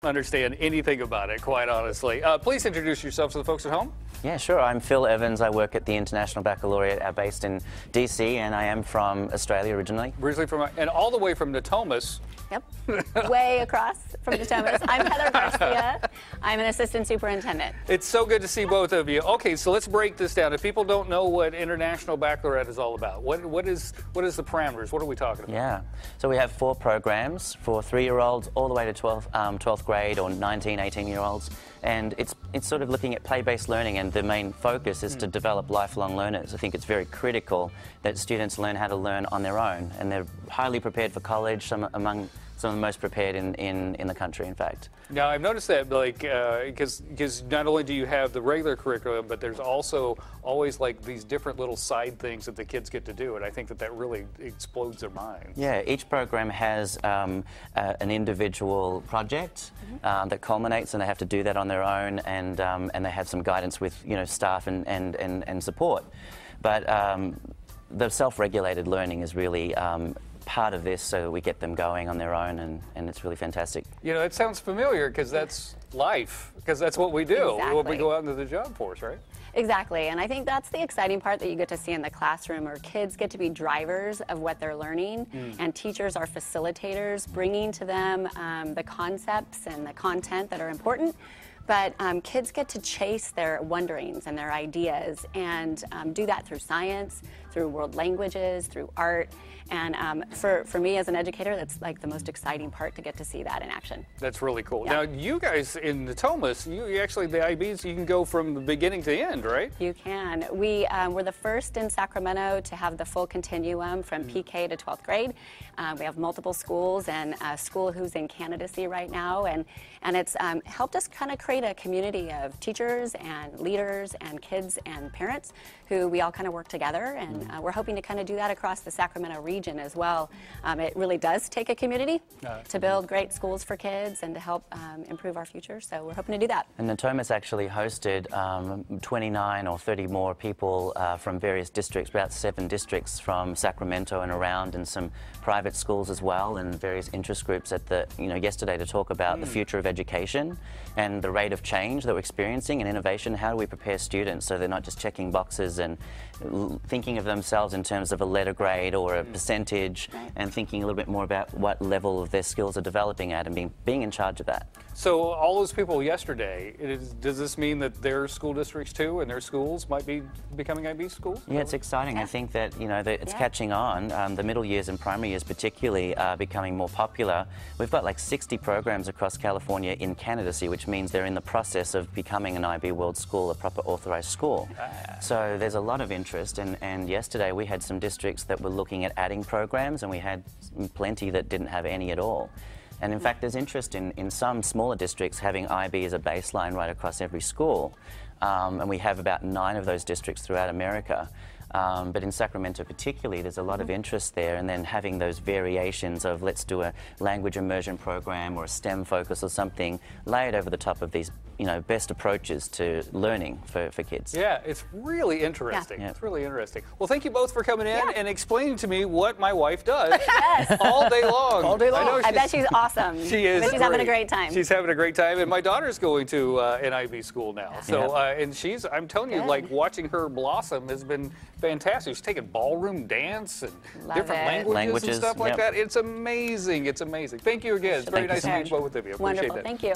Understand anything about it, quite honestly. Please introduce yourself to the folks at home. Yeah, sure. I'm Phil Evans. I work at the International Baccalaureate based in DC, and I am from Australia originally. Originally from, and all the way from Natomas. Yep, way across from Natomas. I'm Heather Garcia. I'm an assistant superintendent. It's so good to see both of you. Okay, so let's break this down. If people don't know what International Baccalaureate is all about, what is the parameters? What are we talking about? Yeah, so we have 4 programs for 3-year-olds all the way to 12th grade or 19, 18-year-olds. And it's sort of looking at play-based learning, and the main focus is to develop lifelong learners. I think it's very critical that students learn how to learn on their own, and they're highly prepared for college, among some of the most prepared in the country, in fact. Now, I've noticed that, like, because not only do you have the regular curriculum, but there's also always, like, these different little side things that the kids get to do, and I think that really explodes their minds. Yeah, each program has an individual project that culminates, and they have to do that on their own, and they have some guidance with, staff and support. But the self-regulated learning is really part of this, so that we get them going on their own, and it's really fantastic. It sounds familiar, because that's life, because that's what we do when we go out into the job force, right? Exactly, and I think that's the exciting part that you get to see in the classroom, where kids get to be drivers of what they're learning, and teachers are facilitators, bringing to them the concepts and the content that are important. But kids get to chase their wonderings and their ideas, and do that through science, through world languages, through art. And for me as an educator, that's like the most exciting part, to get to see that in action. That's really cool. Yeah. Now, you guys in Natomas, you actually, the IBs, you can go from the beginning to the end, right? You can. We were the first in Sacramento to have the full continuum from PK to 12th grade. We have multiple schools, and a school who's in candidacy right now, and it's helped us kind of create a community of teachers and leaders and kids and parents who we all kind of work together, and we're hoping to kind of do that across the Sacramento region as well. It really does take a community to build great schools for kids and to help improve our future, so we're hoping to do that. And Natomas actually hosted 29 or 30 more people from various districts, about 7 districts from Sacramento and around, and some private schools as well, and various interest groups at the, yesterday, to talk about the future of education and the rate of change that we're experiencing and innovation. How do we prepare students so they're not just checking boxes and thinking of themselves in terms of a letter grade or a percentage, and thinking a little bit more about what level of their skills are developing at, and being in charge of that. So all those people yesterday, does this mean that their school districts too, and their schools might be becoming IB schools? Yeah, it's exciting. Yeah. I think that, that it's catching on. The middle years and primary years particularly are becoming more popular. We've got like 60 programs across California in candidacy, which means they're in the process of becoming an IB World School, a proper authorized school. So there's a lot of interest, and yesterday we had some districts that were looking at adding programs, and we had plenty that didn't have any at all. And in fact, there's interest in some smaller districts having IB as a baseline right across every school. And we have about 9 of those districts throughout America. But in Sacramento particularly, there's a lot of interest there, and then having those variations of, let's do a language immersion program or a STEM focus or something layered over the top of these, best approaches to learning for kids. Yeah, it's really interesting. Yeah. It's really interesting. Well, thank you both for coming in and explaining to me what my wife does Yes. all day long. All day long. I bet she's awesome. She is. I bet she's having a great time. She's having a great time, and my daughter's going to an IB school now. So, and I'm telling you, like, watching her blossom has been fantastic. She's taking ballroom dance and different languages and stuff like that. It's amazing. It's amazing. Thank you again. It's very nice to meet both of you. Wonderful. Appreciate that. Thank you.